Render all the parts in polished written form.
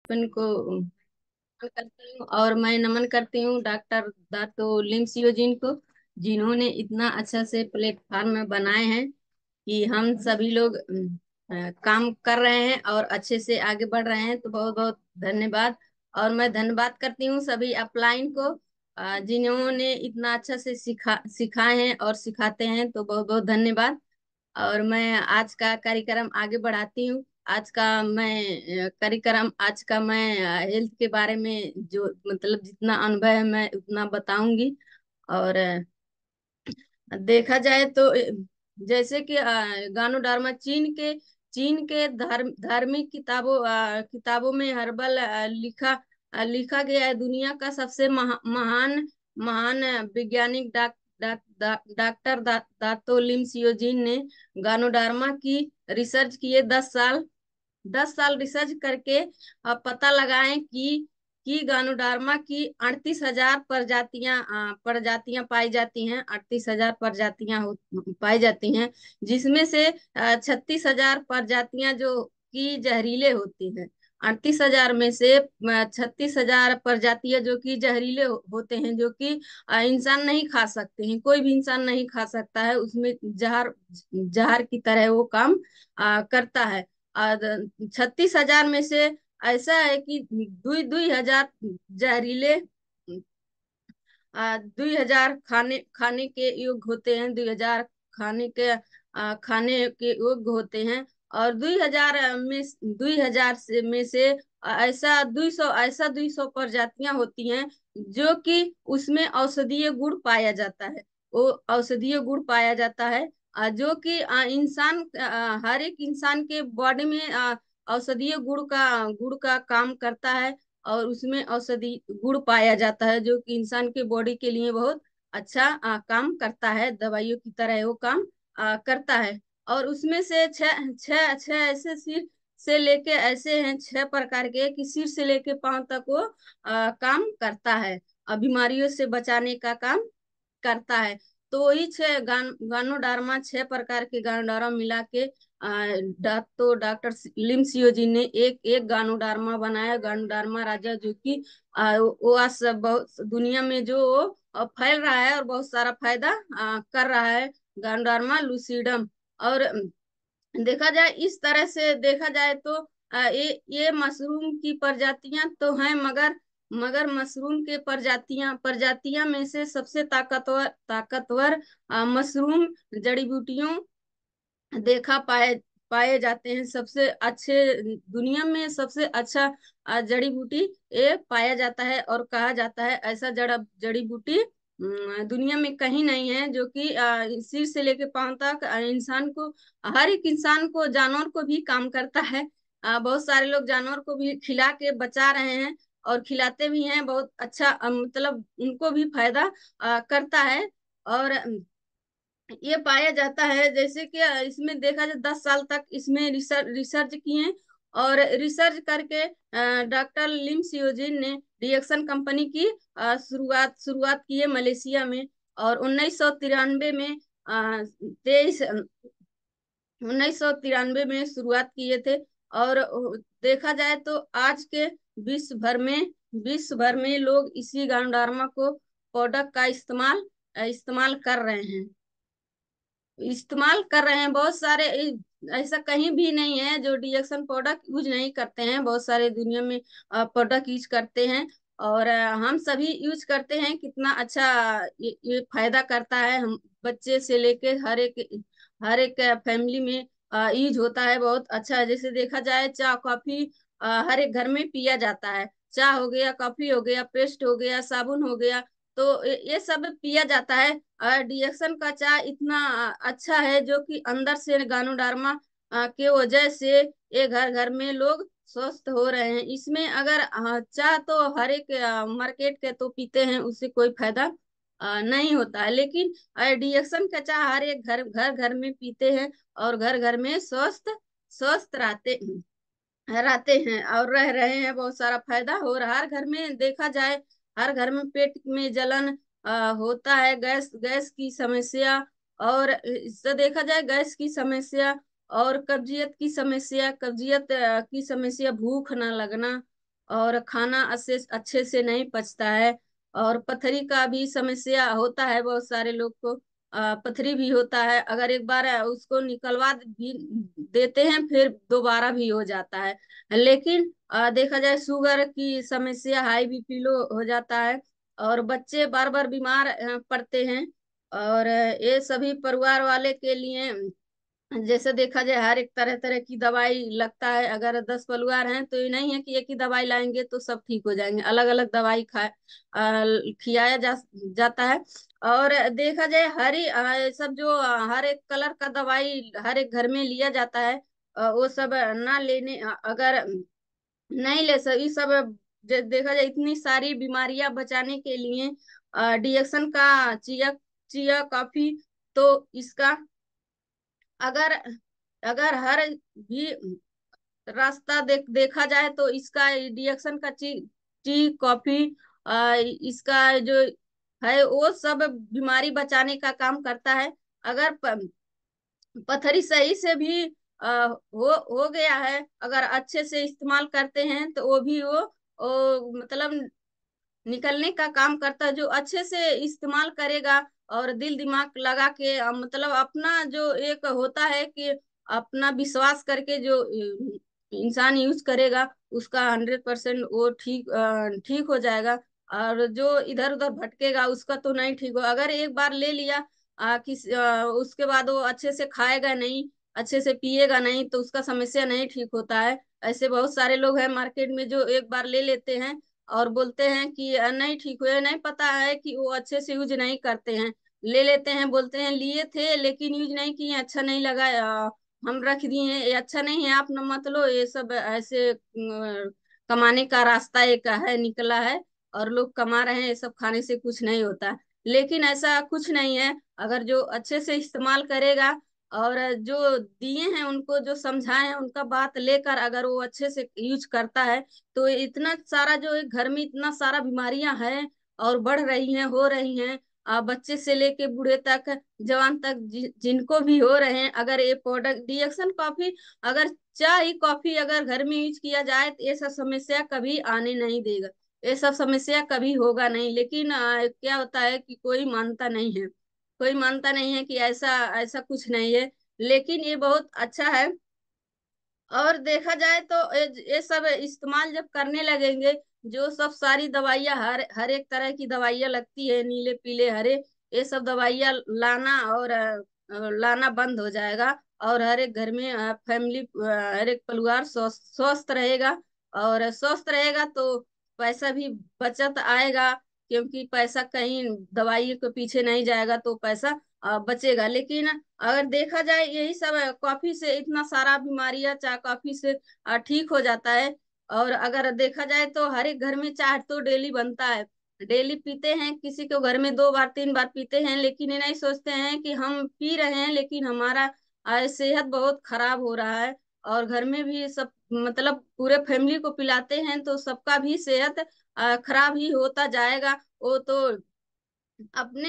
बचपन को नमन करती हूँ और मैं नमन करती हूँ डॉक्टर दातो लिमसियोजिन को, जिन्होंने इतना अच्छा से प्लेटफॉर्म में बनाए हैं कि हम सभी लोग काम कर रहे हैं और अच्छे से आगे बढ़ रहे हैं। तो बहुत बहुत धन्यवाद। और मैं धन्यवाद करती हूँ सभी अपलाइन को, जिन्होंने इतना अच्छा से सिखाए हैं और सिखाते हैं। तो बहुत बहुत धन्यवाद। और मैं आज का कार्यक्रम आगे बढ़ाती हूँ। आज का मैं हेल्थ के बारे में जो मतलब जितना अनुभव है मैं उतना बताऊंगी। और देखा जाए तो जैसे कि गानो डार्मा चीन के धार्मिक किताबों में हर्बल लिखा गया है। दुनिया का सबसे महान महान वैज्ञानिक डॉक्टर दातो लिम सियोजिन ने गानोडार्मा की रिसर्च किए 10 साल रिसर्च करके पता लगाएं कि गानुडार्मा की 38,000 प्रजातियां पाई जाती हैं। 38,000 प्रजातियां पाई जाती हैं, जिसमें से 36,000 प्रजातियां जो कि जहरीले होती हैं। 38,000 में से 36,000 प्रजातियां जो कि जहरीले होते हैं, जो कि इंसान नहीं खा सकते हैं। कोई भी इंसान नहीं खा सकता है, उसमें जहर जहर की तरह वो काम करता है। और 36,000 में से ऐसा है कि दुई दुई हजार जहरीले 2,000 खाने खाने के योग्य होते हैं। 2,000 खाने के योग्य होते हैं। और 2,000 से ऐसा 200 प्रजातियां होती हैं जो कि उसमें औषधीय गुण पाया जाता है। वो औषधीय गुण पाया जाता है, जो कि हर एक इंसान के बॉडी में औषधीय गुण का काम करता है। और उसमें औषधि गुण पाया जाता है, जो कि इंसान के बॉडी के लिए बहुत अच्छा काम करता है। दवाइयों की तरह वो काम करता है। और उसमें से छह छह छह ऐसे सिर से लेके ऐसे हैं, 6 प्रकार के, कि सिर से लेके पांव तक वो काम करता है। बीमारियों से बचाने का काम करता है। तो वही गानो डार्मा 6 प्रकार के गानो डार्मा मिला के डॉक्टर लिम सियोजी ने एक एक गानो डार्मा बनाया। गानो डार्मा राजा, जो कि वो आज बहुत दुनिया में जो फैल रहा है और बहुत सारा फायदा कर रहा है। गानो डार्मा लूसीडम। और देखा जाए, इस तरह से देखा जाए तो ये मशरूम की प्रजातियां तो हैं, मगर मगर मशरूम के प्रजातियां प्रजातियां में से सबसे ताकतवर ताकतवर मशरूम जड़ी बूटियों देखा पाए पाए जाते हैं। सबसे अच्छे दुनिया में सबसे अच्छा जड़ी बूटी ये पाया जाता है। और कहा जाता है ऐसा जड़ी बूटी दुनिया में कहीं नहीं है, जो कि सिर से लेकर पांव तक इंसान को, हर एक इंसान को, जानवर को भी काम करता है। बहुत सारे लोग जानवर को भी खिला के बचा रहे हैं और खिलाते भी हैं। बहुत अच्छा मतलब उनको भी फायदा करता है। और ये पाया जाता है, जैसे कि इसमें देखा जाए 10 साल तक इसमें रिसर्च किए। और रिसर्च करके डॉक्टर लिम सियोजिन ने रिएक्शन कंपनी की शुरुआत की है मलेशिया में। और 1993 में 1993 में शुरुआत किए थे। और देखा जाए तो आज के विश्व भर में विश्व भर में लोग इसी गांडार्मा को प्रोडक्ट का इस्तेमाल कर रहे हैं। बहुत सारे ऐसा कहीं भी नहीं है जो रिएक्शन प्रोडक्ट यूज नहीं करते हैं। बहुत सारे दुनिया में प्रोडक्ट यूज करते हैं। और हम सभी यूज करते हैं। कितना अच्छा ये फायदा करता है। हम बच्चे से लेके हर एक फैमिली में यूज होता है। बहुत अच्छा है। जैसे देखा जाए, चाय कॉफी हर एक घर में पिया जाता है। चाय हो गया, कॉफी हो गया, पेस्ट हो गया, साबुन हो गया, तो ये सब पिया जाता है। डिएक्शन का चाय इतना अच्छा है, जो कि अंदर से गानोडार्मा के वजह से ये घर घर में लोग स्वस्थ हो रहे हैं। इसमें अगर चाय तो हर एक मार्केट के तो पीते हैं, उससे कोई फायदा नहीं होता है। लेकिन डिएक्शन का चाय हर एक घर घर घर में पीते हैं और घर घर में स्वस्थ स्वस्थ रहते हैं और रह रहे हैं। बहुत सारा फायदा हो रहा है। हर घर में देखा जाए, हर घर में पेट में जलन होता है, गैस गैस की समस्या। और इससे देखा जाए, गैस की समस्या और कब्जियत की समस्या, भूख ना लगना, और खाना अच्छे अच्छे से नहीं पचता है। और पथरी का भी समस्या होता है बहुत सारे लोग को। पथरी भी होता है, अगर एक बार उसको निकलवा भी देते हैं फिर दोबारा भी हो जाता है। लेकिन देखा जाए शुगर की समस्या, हाई बीपी लो हो जाता है, और बच्चे बार बार बीमार पड़ते हैं। और ये सभी परिवार वाले के लिए, जैसे देखा जाए हर एक तरह तरह की दवाई लगता है। अगर 10 परिवार हैं तो ये नहीं है कि एक ही दवाई लाएंगे तो सब ठीक हो जाएंगे, अलग अलग दवाई खिलाया जाता है। और देखा जाए सब जो हर एक कलर का दवाई हर एक घर में लिया जाता है, वो सब ना लेने, अगर नहीं ले सभी सब, देखा जाए इतनी सारी बीमारियां बचाने के लिए डिएक्शन का चिया चिया कॉफी, तो इसका अगर अगर हर भी रास्ता देखा जाए तो इसका रिएक्शन का टी कॉफी, इसका जो है वो सब बीमारी बचाने का काम करता है। अगर पथरी सही से भी हो गया है, अगर अच्छे से इस्तेमाल करते हैं तो वो मतलब निकलने का काम करता है। जो अच्छे से इस्तेमाल करेगा और दिल दिमाग लगा के, मतलब अपना जो एक होता है कि अपना विश्वास करके जो इंसान यूज करेगा, उसका 100% वो ठीक हो जाएगा। और जो इधर उधर भटकेगा उसका तो नहीं ठीक हो। अगर एक बार ले लिया, उसके बाद वो अच्छे से खाएगा नहीं, अच्छे से पिएगा नहीं, तो उसका समस्या नहीं ठीक होता है। ऐसे बहुत सारे लोग हैं मार्केट में जो एक बार ले लेते हैं और बोलते हैं कि नहीं ठीक हुए, नहीं पता है कि वो अच्छे से यूज नहीं करते हैं। ले लेते हैं, बोलते हैं लिए थे लेकिन यूज नहीं किए, अच्छा नहीं लगा, हम रख दिए हैं, ये अच्छा नहीं है, आप न मत लो। ये सब ऐसे कमाने का रास्ता एक है, निकला है, और लोग कमा रहे हैं, ये सब खाने से कुछ नहीं होता। लेकिन ऐसा कुछ नहीं है, अगर जो अच्छे से इस्तेमाल करेगा और जो दिए हैं उनको जो समझाए हैं उनका बात लेकर अगर वो अच्छे से यूज करता है, तो इतना सारा जो एक घर में इतना सारा बीमारियां हैं और बढ़ रही हैं, हो रही हैं, बच्चे से लेके बूढ़े तक, जवान तक, जिनको भी हो रहे हैं, अगर ये प्रोडक्ट डिएक्शन कॉफी, अगर चाय कॉफी अगर घर में यूज किया जाए तो ये सब समस्या कभी आने नहीं देगा, ये सब समस्या कभी होगा नहीं। लेकिन क्या होता है कि कोई मानता नहीं है, कोई मानता नहीं है कि ऐसा ऐसा कुछ नहीं है। लेकिन ये बहुत अच्छा है। और देखा जाए तो ये सब इस्तेमाल जब करने लगेंगे, जो सब सारी दवाइयां, हर एक तरह की दवाइयां लगती है, नीले पीले हरे, ये सब दवाइयां लाना और लाना बंद हो जाएगा। और हर एक घर में फैमिली, हर एक परिवार स्वस्थ रहेगा। और स्वस्थ रहेगा तो पैसा भी बचत आएगा, क्योंकि पैसा कहीं दवाई के पीछे नहीं जाएगा तो पैसा बचेगा। लेकिन अगर देखा जाए यही सब कॉफी से इतना सारा बीमारियां चाय कॉफी से ठीक हो जाता है। और अगर देखा जाए तो हर एक घर में चाय तो डेली बनता है, डेली पीते हैं, किसी को घर में 2 बार 3 बार पीते हैं, लेकिन ये नहीं सोचते हैं कि हम पी रहे हैं लेकिन हमारा सेहत बहुत खराब हो रहा है। और घर में भी सब, मतलब पूरे फैमिली को पिलाते हैं तो सबका भी सेहत खराब ही होता जाएगा। वो तो अपने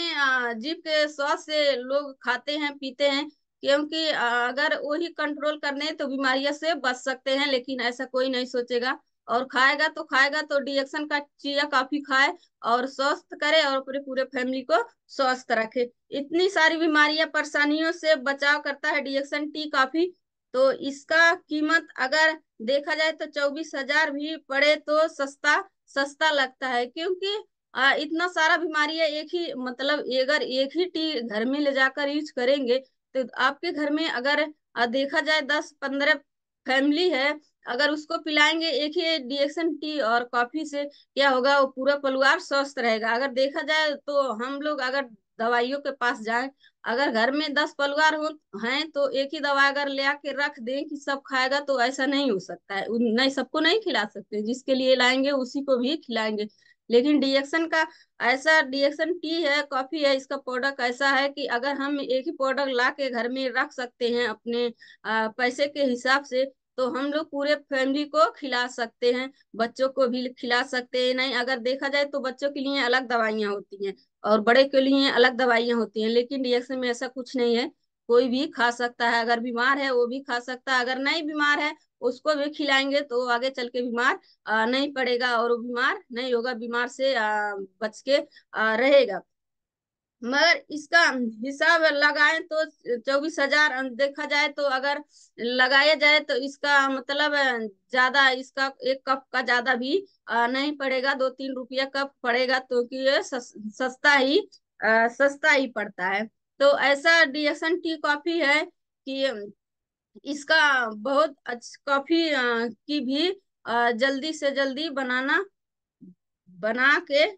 जीभ के स्वाद से लोग खाते हैं पीते हैं, क्योंकि अगर वही कंट्रोल करने तो बीमारियों से बच सकते हैं, लेकिन ऐसा कोई नहीं सोचेगा। और खाएगा तो डिएक्शन का चिया काफी खाए और स्वस्थ करे और पूरे पूरे फैमिली को स्वस्थ रखे। इतनी सारी बीमारियां परेशानियों से बचाव करता है डिएक्शन टी काफी। तो इसका कीमत अगर देखा जाए तो 24,000 भी पड़े तो सस्ता सस्ता लगता है, क्योंकि इतना सारा बीमारी है। एक ही मतलब अगर एक ही टी घर में ले जाकर यूज करेंगे तो आपके घर में अगर देखा जाए 10-15 फैमिली है, अगर उसको पिलाएंगे एक ही डिएक्शन टी और कॉफी से, क्या होगा, वो पूरा परिवार स्वस्थ रहेगा। अगर देखा जाए तो हम लोग अगर दवाइयों के पास जाएं, अगर घर में 10 परिवार हो हैं तो एक ही दवा अगर ले आके रख दें कि सब खाएगा, तो ऐसा नहीं हो सकता है। नहीं, सबको नहीं खिला सकते, जिसके लिए लाएंगे उसी को भी खिलाएंगे। लेकिन डिएक्शन का ऐसा, डिएक्शन टी है कॉफी है, इसका प्रोडक्ट ऐसा है कि अगर हम एक ही प्रोडक्ट ला के घर में रख सकते हैं अपने पैसे के हिसाब से, तो हम लोग पूरे फैमिली को खिला सकते हैं, बच्चों को भी खिला सकते हैं। नहीं, अगर देखा जाए तो बच्चों के लिए अलग दवाइयाँ होती हैं और बड़े के लिए अलग दवाइयाँ होती हैं, लेकिन डिएक्शन में ऐसा कुछ नहीं है, कोई भी खा सकता है। अगर बीमार है वो भी खा सकता है, अगर नहीं बीमार है उसको भी खिलाएंगे तो वो आगे चल के बीमार नहीं पड़ेगा, और वो बीमार नहीं होगा, बीमार से बच के रहेगा। मगर इसका हिसाब लगाएं तो 24,000 देखा जाए तो, अगर लगाया जाए तो इसका मतलब ज्यादा, इसका एक कप का ज्यादा भी नहीं पड़ेगा, 2-3 रुपया कप पड़ेगा, तो कि ये सस्ता ही पड़ता है। तो ऐसा डीएसएन टी कॉफी है कि इसका बहुत अच्छा कॉफी की भी जल्दी से जल्दी बना के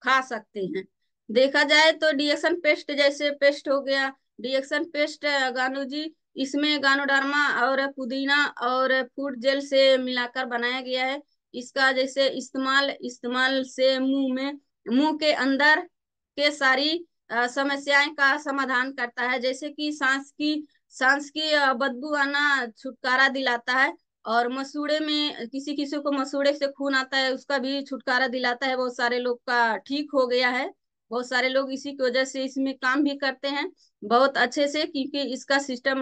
खा सकते हैं। देखा जाए तो डीएक्सन पेस्ट, जैसे पेस्ट हो गया, डीएक्सन पेस्ट गानो जी, इसमें गानोडर्मा और पुदीना और फूड जेल से मिलाकर बनाया गया है। इसका जैसे इस्तेमाल इस्तेमाल से मुंह के अंदर के सारी समस्याएं का समाधान करता है, जैसे कि सांस की बदबू आना छुटकारा दिलाता है, और मसूड़े में किसी किसी को मसूड़े से खून आता है, उसका भी छुटकारा दिलाता है, बहुत सारे लोग का ठीक हो गया है। बहुत सारे लोग इसी की वजह से इसमें काम भी करते हैं बहुत अच्छे से, क्योंकि इसका सिस्टम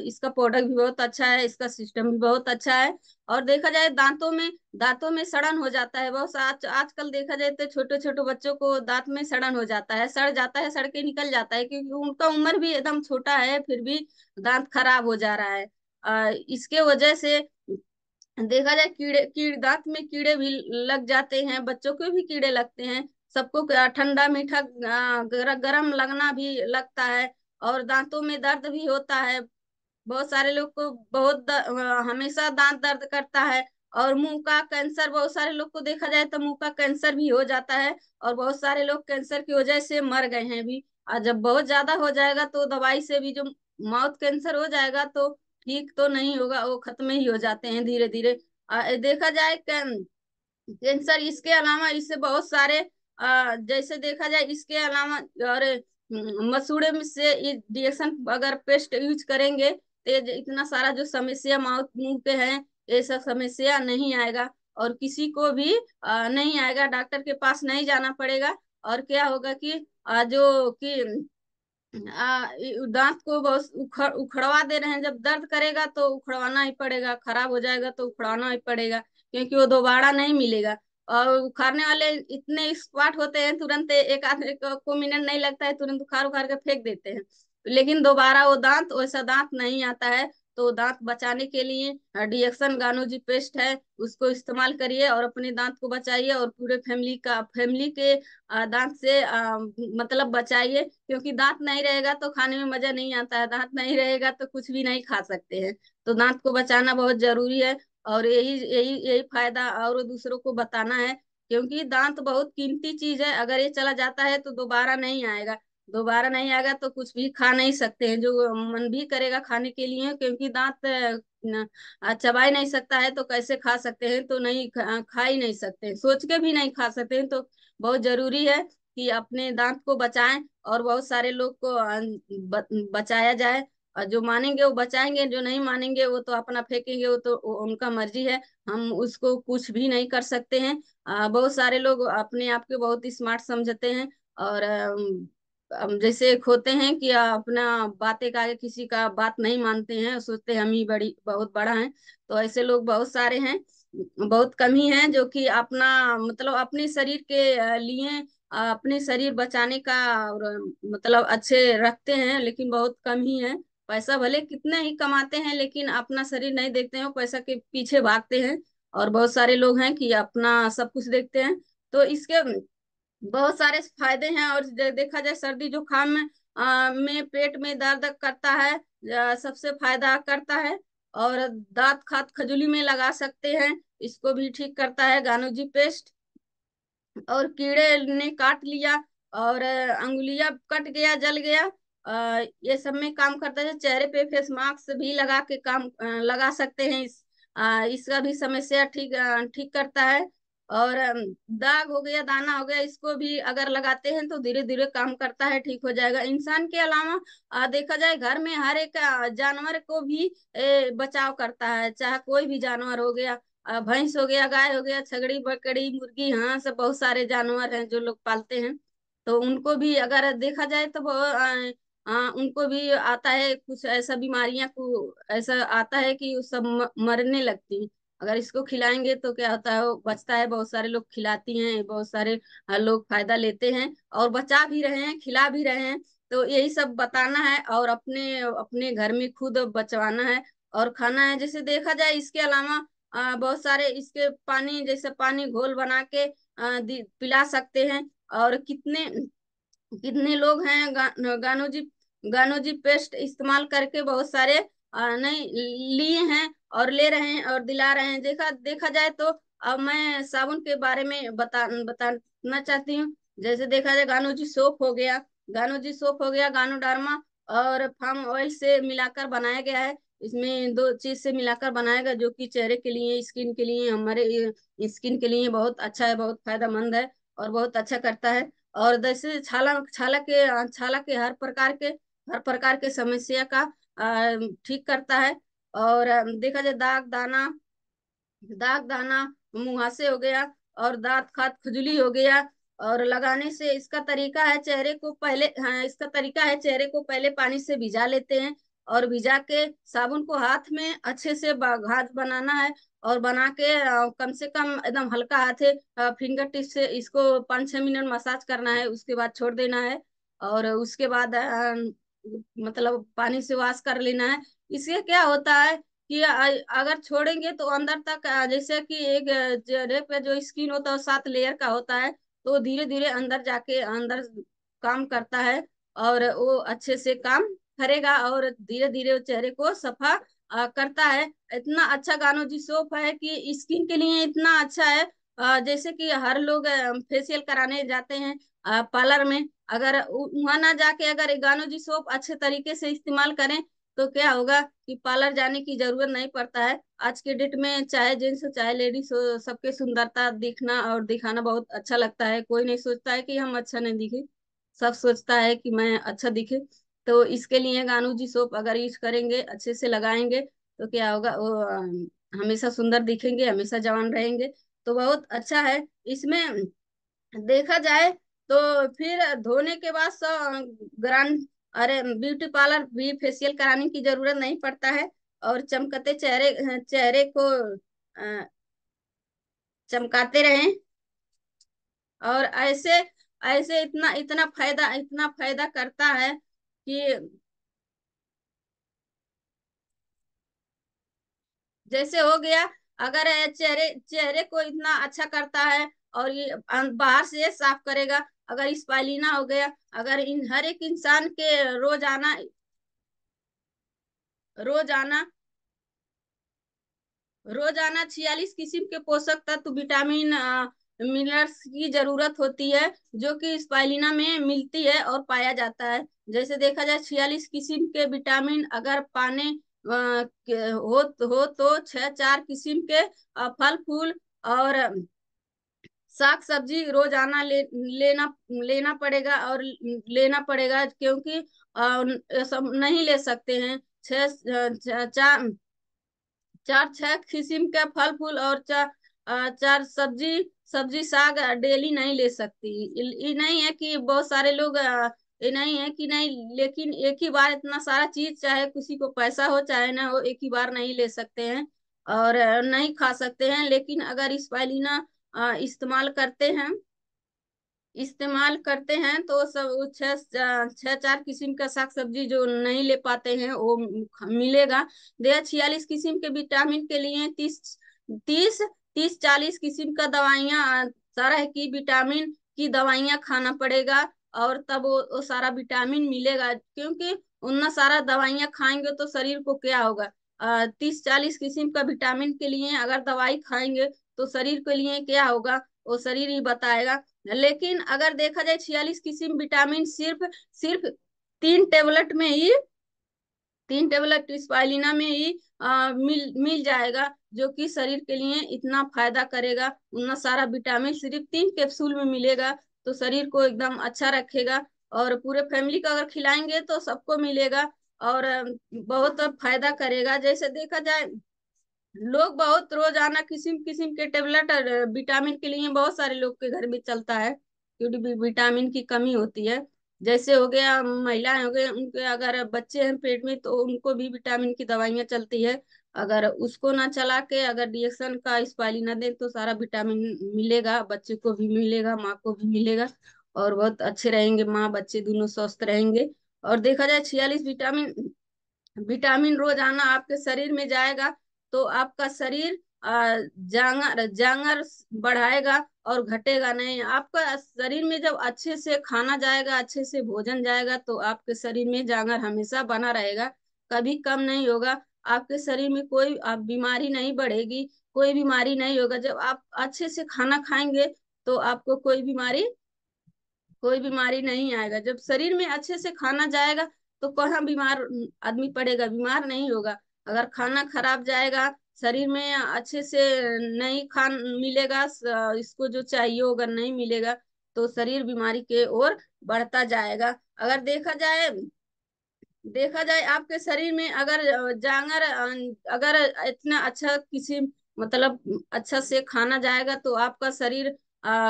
इसका प्रोडक्ट भी बहुत अच्छा है, इसका सिस्टम भी बहुत अच्छा है। और देखा जाए दांतों में सड़न हो जाता है बहुत आजकल देखा जाए तो छोटे छोटे बच्चों को दांत में सड़न हो जाता है, सड़ जाता है, सड़ के निकल जाता है, क्योंकि उनका उम्र भी एकदम छोटा है, फिर भी दांत खराब हो जा रहा है। इसके वजह से देखा जाए दांत में कीड़े भी लग जाते हैं, बच्चों को भी कीड़े लगते हैं, सबको ठंडा मीठा गरम लगना भी लगता है, और दांतों में दर्द भी होता है। बहुत सारे लोग को हमेशा दांत दर्द करता है। और मुंह का कैंसर, बहुत सारे लोग को देखा जाए तो मुंह का कैंसर भी हो जाता है, और बहुत सारे लोग कैंसर की वजह से मर गए हैं भी। और जब बहुत ज्यादा हो जाएगा तो दवाई से भी जो माउथ कैंसर हो जाएगा तो ठीक तो नहीं होगा, वो खत्म ही हो जाते हैं धीरे धीरे। देखा जाए कैंसर, इसके अलावा इससे बहुत सारे जैसे देखा जाए इसके अलावा, और मसूड़े में से डिएक्शन अगर पेस्ट यूज करेंगे तो इतना सारा जो समस्या माउथ मुंह पे है, ये सब समस्या नहीं आएगा, और किसी को भी नहीं आएगा, डॉक्टर के पास नहीं जाना पड़ेगा। और क्या होगा कि जो कि दांत को बहुत उखड़वा दे रहे हैं, जब दर्द करेगा तो उखड़वाना ही पड़ेगा, खराब हो जाएगा तो उखड़वाना ही पड़ेगा, क्योंकि वो दोबारा नहीं मिलेगा। और उखाड़ने वाले इतने एक्सपर्ट होते हैं, तुरंत एक आदमी को मिनट नहीं लगता है, तुरंत उखाड़ उखाड़ के फेंक देते हैं, लेकिन दोबारा वो दांत वैसा दांत नहीं आता है। तो दांत बचाने के लिए डिएक्सन गानो जी पेस्ट है, उसको इस्तेमाल करिए और अपने दांत को बचाइए, और पूरे फैमिली के दांत से मतलब बचाइए, क्योंकि दांत नहीं रहेगा तो खाने में मजा नहीं आता है, दांत नहीं रहेगा तो कुछ भी नहीं खा सकते हैं। तो दांत को बचाना बहुत जरूरी है, और यही यही यही फायदा और दूसरों को बताना है, क्योंकि दांत बहुत कीमती चीज है, अगर ये चला जाता है तो दोबारा नहीं आएगा। दोबारा नहीं आएगा तो कुछ भी खा नहीं सकते हैं, जो मन भी करेगा खाने के लिए, क्योंकि दांत चबा ही नहीं सकता है तो कैसे खा सकते हैं, तो नहीं खा ही नहीं सकते, सोच के भी नहीं खा सकते हैं। तो बहुत जरूरी है कि अपने दांत को बचाएं, और बहुत सारे लोग को बचाया जाए। और जो मानेंगे वो बचाएंगे, जो नहीं मानेंगे वो तो अपना फेंकेंगे, वो उनका मर्जी है, हम उसको कुछ भी नहीं कर सकते हैं। बहुत सारे लोग अपने आप को बहुत स्मार्ट समझते हैं, और जैसे एक होते हैं कि अपना बातें का आगे किसी का बात नहीं मानते हैं, सोचते हैं हम ही बहुत बड़ा है। तो ऐसे लोग बहुत सारे हैं, बहुत कम ही हैं जो कि अपना मतलब अपने शरीर के लिए अपने शरीर बचाने का और मतलब अच्छे रखते हैं, लेकिन बहुत कम ही है। पैसा भले कितने ही कमाते हैं, लेकिन अपना शरीर नहीं देखते हैं, वो पैसा के पीछे भागते हैं। और बहुत सारे लोग हैं कि अपना सब कुछ देखते हैं। तो इसके बहुत सारे फायदे हैं। और देखा जाए सर्दी जुकाम में पेट में दर्द करता है, सबसे फायदा करता है। और दांत खाद खजूली में लगा सकते हैं, इसको भी ठीक करता है गानोजी पेस्ट। और कीड़े ने काट लिया, और अंगुलियां कट गया, जल गया, ये सब में काम करता है। चेहरे पे फेस मास्क भी लगा के काम लगा सकते हैं, इसका भी समस्या ठीक करता है। और दाग हो गया, दाना हो गया, इसको भी अगर लगाते हैं तो धीरे धीरे काम करता है, ठीक हो जाएगा। इंसान के अलावा देखा जाए घर में हर एक जानवर को भी बचाव करता है, चाहे कोई भी जानवर हो गया, भैंस हो गया, गाय हो गया, छगड़ी बकड़ी मुर्गी, हाँ सब बहुत सारे जानवर हैं जो लोग पालते हैं। तो उनको भी अगर देखा जाए तो उनको भी आता है कुछ ऐसा बीमारियां को ऐसा आता है कि वो सब मरने लगती हैं। अगर इसको खिलाएंगे तो क्या होता है, वो बचता है। बहुत सारे लोग खिलाती हैं, बहुत सारे लोग फायदा लेते हैं और बचा भी रहे हैं, खिला भी रहे हैं। तो यही सब बताना है और अपने अपने घर में खुद बचवाना है और खाना है। जैसे देखा जाए इसके अलावा बहुत सारे इसके पानी, जैसे पानी घोल बना के पिला सकते हैं। और कितने कितने लोग हैं गानो जी पेस्ट इस्तेमाल करके बहुत सारे नहीं लिए हैं और ले रहे हैं और दिला रहे हैं। देखा देखा जाए तो अब मैं साबुन के बारे में बताना चाहती हूँ। जैसे देखा जाए गानो जी सोप हो गया, गानो जी सोप हो गया, गानो डार्मा और फार्म ऑयल से मिलाकर बनाया गया है। इसमें दो चीज से मिलाकर बनाया गया जो कि चेहरे के लिए, स्किन के लिए, हमारे स्किन के लिए बहुत अच्छा है, बहुत फायदेमंद है और बहुत अच्छा करता है। और जैसे छाला छाला के हर प्रकार के समस्या का ठीक करता है। और देखा जाए दाग दाना मुहासे हो गया और दांत खाद खुजली हो गया। और लगाने से इसका तरीका है चेहरे को पहले, हाँ, इसका तरीका है चेहरे को पहले पानी से भिजा लेते हैं और भिजा के साबुन को हाथ में अच्छे से घाट बनाना है और बना के कम से कम एकदम हल्का हाथ है फिंगर टिप से इसको 5-6 मिनट मसाज करना है, उसके बाद छोड़ देना है। और उसके बाद मतलब पानी से वॉश कर लेना है। इससे क्या होता है कि अगर छोड़ेंगे तो अंदर तक जैसे कि एक चेहरे पे जो स्किन होता है वो 7 लेयर का होता है, तो धीरे धीरे अंदर जाके अंदर काम करता है और वो अच्छे से काम करेगा और धीरे धीरे वो चेहरे को सफा करता है। इतना अच्छा गानो जी सोप है कि स्किन के लिए इतना अच्छा है। जैसे कि हर लोग फेशियल कराने जाते हैं पार्लर में, अगर वहां ना जाके अगर गानो जी सोप अच्छे तरीके से इस्तेमाल करें तो क्या होगा कि पार्लर जाने की जरूरत नहीं पड़ता है। आज के डेट में चाहे जेंट्स हो चाहे लेडीज हो, सबके सुंदरता दिखना और दिखाना बहुत अच्छा लगता है। कोई नहीं सोचता है कि हम अच्छा नहीं दिखे, सब सोचता है कि मैं अच्छा दिखे। तो इसके लिए गानू जी सोप अगर यूज करेंगे, अच्छे से लगाएंगे तो क्या होगा, वो हमेशा सुंदर दिखेंगे, हमेशा जवान रहेंगे। तो बहुत अच्छा है। इसमें देखा जाए तो फिर धोने के बाद ग्रांड अरे ब्यूटी पार्लर भी फेशियल कराने की जरूरत नहीं पड़ता है और चमकते चेहरे को अ, चमकाते रहें। और ऐसे ऐसे इतना फायदा करता है कि जैसे हो गया, अगर चेहरे चेहरे को इतना अच्छा करता है और ये बाहर से ये साफ करेगा। अगर स्पाइलिना हो गया, अगर इन हर एक इंसान के रोजाना रोजाना 46 किस्म के पोषक तत्व, विटामिन मिनरल्स की जरूरत होती है जो कि स्पाइलिना में मिलती है और पाया जाता है। जैसे देखा जाए 46 किस्म के विटामिन अगर पाने हो तो 4 किस्म के फल फूल और साग सब्जी रोजाना लेना लेना पड़ेगा और लेना पड़ेगा, क्योंकि सब नहीं ले सकते हैं। छह चार चार छह किस्म के फल फूल और चार सब्जी सब्जी साग डेली नहीं ले सकती। ये नहीं है कि बहुत सारे लोग ये नहीं है कि नहीं, लेकिन एक ही बार इतना सारा चीज, चाहे किसी को पैसा हो चाहे ना हो, एक ही बार नहीं ले सकते हैं और नहीं खा सकते हैं। लेकिन अगर स्पाइलिना इस्तेमाल करते हैं तो सब वो छह चार किस्म का साग सब्जी जो नहीं ले पाते हैं वो मिलेगा। देखा 46 किस्म के विटामिन के लिए तीस 30-40 किस्म का दवाइयाँ, तरह की विटामिन की दवाइयाँ खाना पड़ेगा और तब वो सारा विटामिन मिलेगा। क्योंकि उतना सारा दवाइयाँ खाएंगे तो शरीर को क्या होगा, 30-40 किस्म का विटामिन के लिए अगर दवाई खाएंगे तो शरीर के लिए क्या होगा, वो शरीर ही बताएगा। लेकिन अगर देखा जाए 46 किस्म विटामिन सिर्फ सिर्फ तीन टेबलेट में ही 3 टेबलेट स्पाइलिना में ही मिल जाएगा, जो कि शरीर के लिए इतना फायदा करेगा। उतना सारा विटामिन सिर्फ 3 कैप्सूल में मिलेगा, तो शरीर को एकदम अच्छा रखेगा। और पूरे फैमिली को अगर खिलाएंगे तो सबको मिलेगा और बहुत फायदा करेगा। जैसे देखा जाए लोग बहुत रोजाना किस्म किस्म के टेबलेट विटामिन के लिए बहुत सारे लोग के घर में चलता है, क्योंकि विटामिन की कमी होती है। जैसे हो गया महिलाएं हो गए, उनके अगर बच्चे हैं पेट में तो उनको भी विटामिन की दवाइयाँ चलती है। अगर उसको ना चला के अगर डीएक्सन का स्पाइली ना दे तो सारा विटामिन मिलेगा, बच्चे को भी मिलेगा, माँ को भी मिलेगा, और बहुत अच्छे रहेंगे, माँ बच्चे दोनों स्वस्थ रहेंगे। और देखा जाए 46 विटामिन विटामिन रोजाना आपके शरीर में जाएगा तो आपका शरीर जांगर जांगर बढ़ाएगा और घटेगा नहीं। आपका शरीर में जब अच्छे से खाना जाएगा, अच्छे से भोजन जाएगा, तो आपके शरीर में जांगर हमेशा बना रहेगा, कभी कम नहीं होगा। आपके शरीर में कोई आप बीमारी नहीं बढ़ेगी, कोई बीमारी नहीं होगा। जब आप अच्छे से खाना खाएंगे तो आपको कोई बीमारी नहीं आएगा। जब शरीर में अच्छे से खाना जाएगा तो कहाँ बीमार आदमी पड़ेगा, बीमार नहीं होगा। अगर खाना खराब जाएगा, शरीर में अच्छे से नहीं खान मिलेगा, इसको जो चाहिए अगर नहीं मिलेगा, तो शरीर बीमारी के ओर बढ़ता जाएगा। अगर देखा जाए आपके शरीर में अगर जांगर अगर इतना अच्छा किसी मतलब अच्छा से खाना जाएगा तो आपका शरीर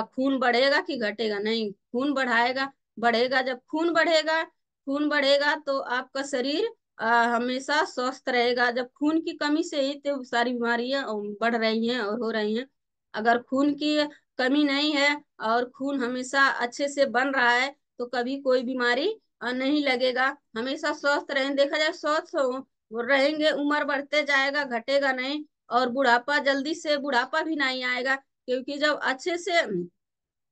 खून बढ़ेगा कि घटेगा? नहीं, खून बढ़ेगा। जब खून बढ़ेगा तो आपका शरीर हमेशा स्वस्थ रहेगा। जब खून की कमी से ही तो सारी बीमारियां बढ़ रही हैं और हो रही हैं। अगर खून की कमी नहीं है और खून हमेशा अच्छे से बन रहा है तो कभी कोई बीमारी नहीं लगेगा। हमेशा स्वस्थ रहें, देखा जाए स्वस्थ वो रहेंगे, उम्र बढ़ते जाएगा, घटेगा नहीं। और बुढ़ापा भी नहीं आएगा, क्योंकि जब अच्छे से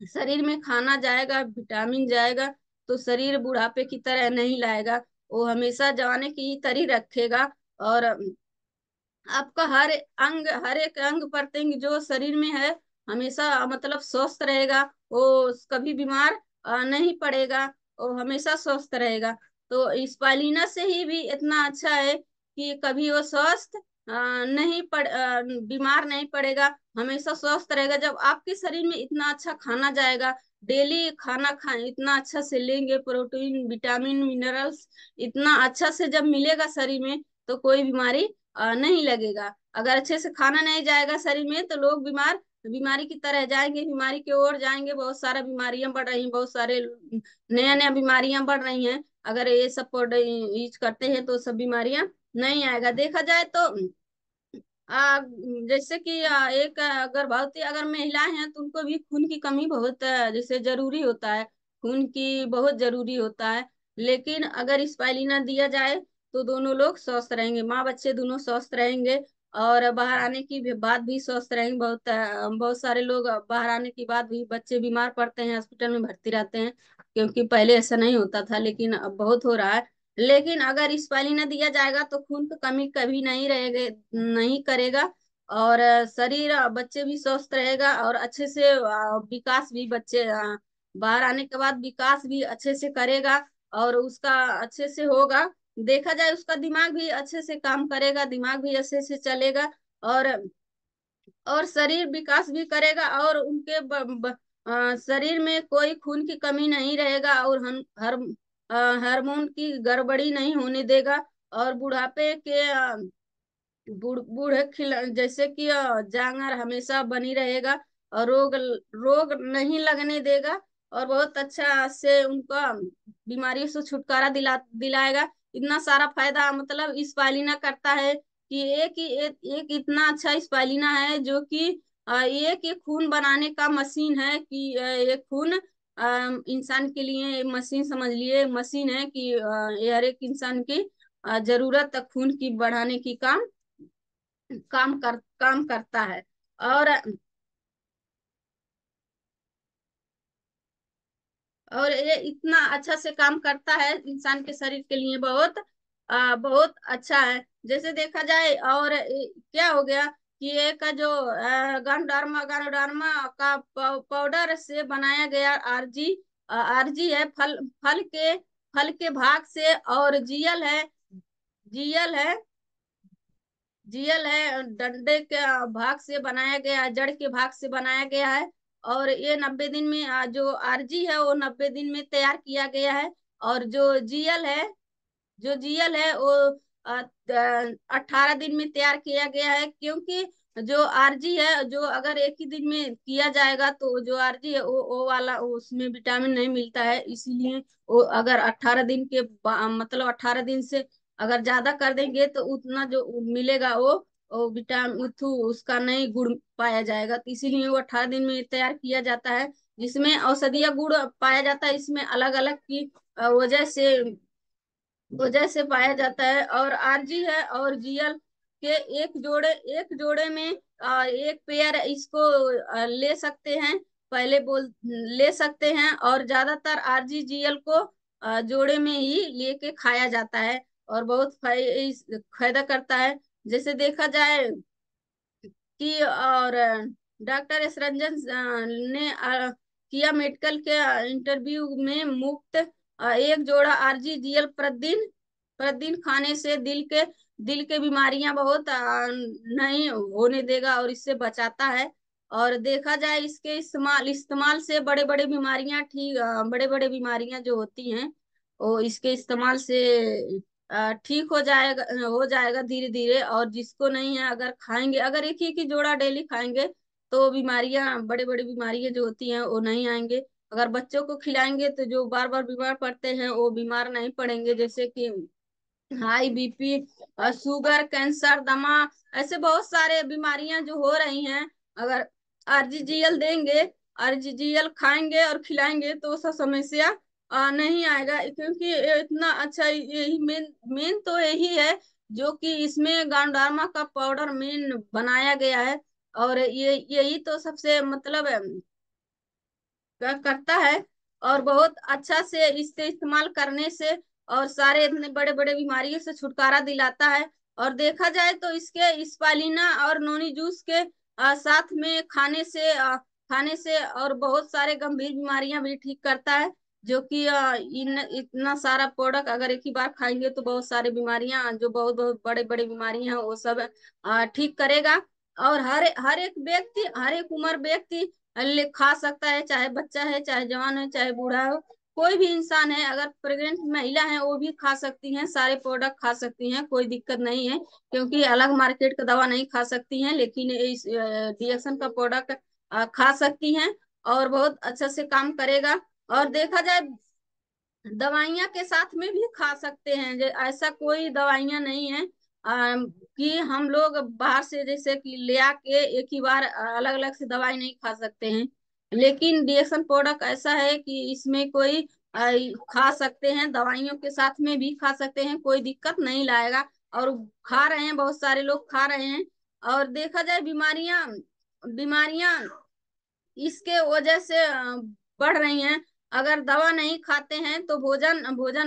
शरीर में खाना जाएगा, विटामिन जाएगा, तो शरीर बुढ़ापे की तरह नहीं लाएगा, वो हमेशा जवानी की तरह रखेगा। और आपका हर एक अंग प्रत्यंग जो शरीर में है हमेशा मतलब स्वस्थ रहेगा। वो कभी बीमार नहीं पड़ेगा, वो हमेशा स्वस्थ रहेगा। तो स्पालिना से ही भी इतना अच्छा है कि कभी वो स्वस्थ बीमार नहीं पड़ेगा, हमेशा स्वस्थ रहेगा। जब आपके शरीर में इतना अच्छा खाना जाएगा, डेली खाना खाए इतना अच्छा से लेंगे, प्रोटीन विटामिन मिनरल्स इतना अच्छा से जब मिलेगा शरीर में, तो कोई बीमारी नहीं लगेगा। अगर अच्छे से खाना नहीं जाएगा शरीर में तो लोग बीमारी की तरह जाएंगे, बीमारी की ओर जाएंगे। बहुत सारा बीमारियां बढ़ रही हैं, बहुत सारे नया नया बीमारियां बढ़ रही हैं। अगर ये सब प्रोडक्ट यूज करते हैं तो सब बीमारियां नहीं आएगा। देखा जाए तो जैसे कि एक गर्भवती अगर महिलाएं हैं तो उनको भी खून की कमी बहुत जैसे जरूरी होता है, खून की बहुत जरूरी होता है। लेकिन अगर स्पाइलिना दिया जाए तो दोनों लोग स्वस्थ रहेंगे, माँ बच्चे दोनों स्वस्थ रहेंगे। और बाहर आने की बाद भी स्वस्थ रहेंगे। बहुत सारे लोग बाहर आने के बाद भी बच्चे बीमार पड़ते हैं, हॉस्पिटल में भर्ती रहते हैं, क्योंकि पहले ऐसा नहीं होता था लेकिन अब बहुत हो रहा है। लेकिन अगर स्पाइलिना दिया जाएगा तो खून की कमी कभी नहीं करेगा। और शरीर बच्चे भी स्वस्थ रहेगा और अच्छे से विकास भी बच्चे बाहर आने के बाद विकास भी अच्छे से करेगा और उसका अच्छे से होगा। देखा जाए उसका दिमाग भी अच्छे से काम करेगा, दिमाग भी अच्छे से चलेगा। और शरीर विकास भी करेगा और उनके शरीर में कोई खून की कमी नहीं रहेगा और हम हार्मोन की गड़बड़ी नहीं होने देगा। और बुढ़ापे के बूढ़े जैसे कि जांगर हमेशा बनी रहेगा और रोग रोग नहीं लगने देगा। और बहुत अच्छा से उनका बीमारियों से छुटकारा दिलाएगा। इतना सारा फायदा मतलब स्पाइलिना करता है कि एक इतना अच्छा स्पाइलिना है जो कि एक खून बनाने का मशीन है कि ये खून इंसान के लिए मशीन समझ लिए, मशीन है कि ये हर एक इंसान की जरूरत खून की बढ़ाने की काम करता है। और ये इतना अच्छा से काम करता है इंसान के शरीर के लिए, बहुत अच्छा है। जैसे देखा जाए और क्या हो गया कि एक जो गानोडर्मा का पाउडर से बनाया गया आरजी आरजी है, फल के भाग से। और जीएल है जीएल है डंडे के भाग से बनाया गया है, जड़ के भाग से बनाया गया है। और ये 90 दिन में जो आरजी है वो 90 दिन में तैयार किया गया है। और जो जीएल है वो 18 दिन में तैयार किया गया है, क्योंकि जो आरजी है, जो अगर एक ही दिन में किया जाएगा तो जो आरजी है वो वाला उसमें विटामिन नहीं मिलता है, इसीलिए वो अगर 18 दिन के मतलब 18 दिन से अगर ज्यादा कर देंगे तो उतना जो मिलेगा वो विटामिन उसका नहीं गुण पाया जाएगा, तो इसीलिए वो 18 दिन में तैयार किया जाता है। जिसमें औषधीय गुण पाया जाता है, इसमें अलग अलग की वजह से पाया जाता है। और आरजी है और जीएल के एक जोड़े में एक पेयर इसको ले सकते हैं, पहले बोल ले सकते हैं, और ज्यादातर आरजी जीएल को जोड़े में ही लेके खाया जाता है और बहुत फायदा करता है। जैसे देखा जाए कि और डॉक्टर एस रंजन ने किया मेडिकल के इंटरव्यू में मुफ्त एक जोड़ा आरजीजीएल प्रतिदिन प्रतिदिन खाने से दिल के बीमारियां बहुत नहीं होने देगा और इससे बचाता है। और देखा जाए इसके इस्तेमाल इस्तेमाल से बड़े बड़े बीमारियां बड़े बड़े बीमारियां जो होती हैं वो इसके इस्तेमाल से ठीक हो जाएगा धीरे धीरे। और जिसको नहीं है, अगर खाएंगे, अगर एक ही जोड़ा डेली खाएंगे तो बीमारियां बड़ी बड़ी बीमारियां जो होती हैं वो नहीं आएंगे। अगर बच्चों को खिलाएंगे तो जो बार बार बीमार पड़ते हैं वो बीमार नहीं पड़ेंगे, जैसे कि हाई बीपी, शुगर, कैंसर, दमा, ऐसे बहुत सारे बीमारियां जो हो रही हैं। अगर आरजीजीएल देंगे, आरजीजीएल खाएंगे और खिलाएंगे तो सब समस्या नहीं आएगा, क्योंकि ये इतना अच्छा, यही मेन मेन तो यही है जो कि इसमें गांडार्मा का पाउडर मेन बनाया गया है। और ये यही तो सबसे मतलब करता है। और बहुत अच्छा से इससे इस्तेमाल करने से और सारे इतने बड़े बड़े बीमारियों से छुटकारा दिलाता है। और देखा जाए तो इसके स्पालिना और नोनी जूस के साथ में खाने से और बहुत सारे गंभीर बीमारियां भी ठीक करता है। जो कि इन इतना सारा प्रोडक्ट अगर एक ही बार खाएंगे तो बहुत सारी बीमारियां जो बहुत बहुत बड़े बड़े बीमारियां हैं वो सब ठीक करेगा। और हर एक उम्र व्यक्ति खा सकता है, चाहे बच्चा है, चाहे जवान है, चाहे बूढ़ा हो, कोई भी इंसान है, अगर प्रेग्नेंट महिला है वो भी खा सकती हैं, सारे प्रोडक्ट खा सकती हैं, कोई दिक्कत नहीं है। क्योंकि अलग मार्केट का दवा नहीं खा सकती हैं, लेकिन इस डीएक्सन का प्रोडक्ट खा सकती हैं और बहुत अच्छा से काम करेगा। और देखा जाए दवाइयाँ के साथ में भी खा सकते हैं, ऐसा कोई दवाइयाँ नहीं है कि हम लोग बाहर से जैसे कि ले आके एक ही बार अलग अलग से दवाई नहीं खा सकते हैं। लेकिन डीएक्सन प्रोडक्ट ऐसा है कि इसमें कोई अ, खा सकते हैं, दवाइयों के साथ में भी खा सकते हैं, कोई दिक्कत नहीं लाएगा। और खा रहे हैं, बहुत सारे लोग खा रहे हैं। और देखा जाए बीमारियां बीमारियां इसके वजह से बढ़ रही हैं। अगर दवा नहीं खाते हैं तो भोजन भोजन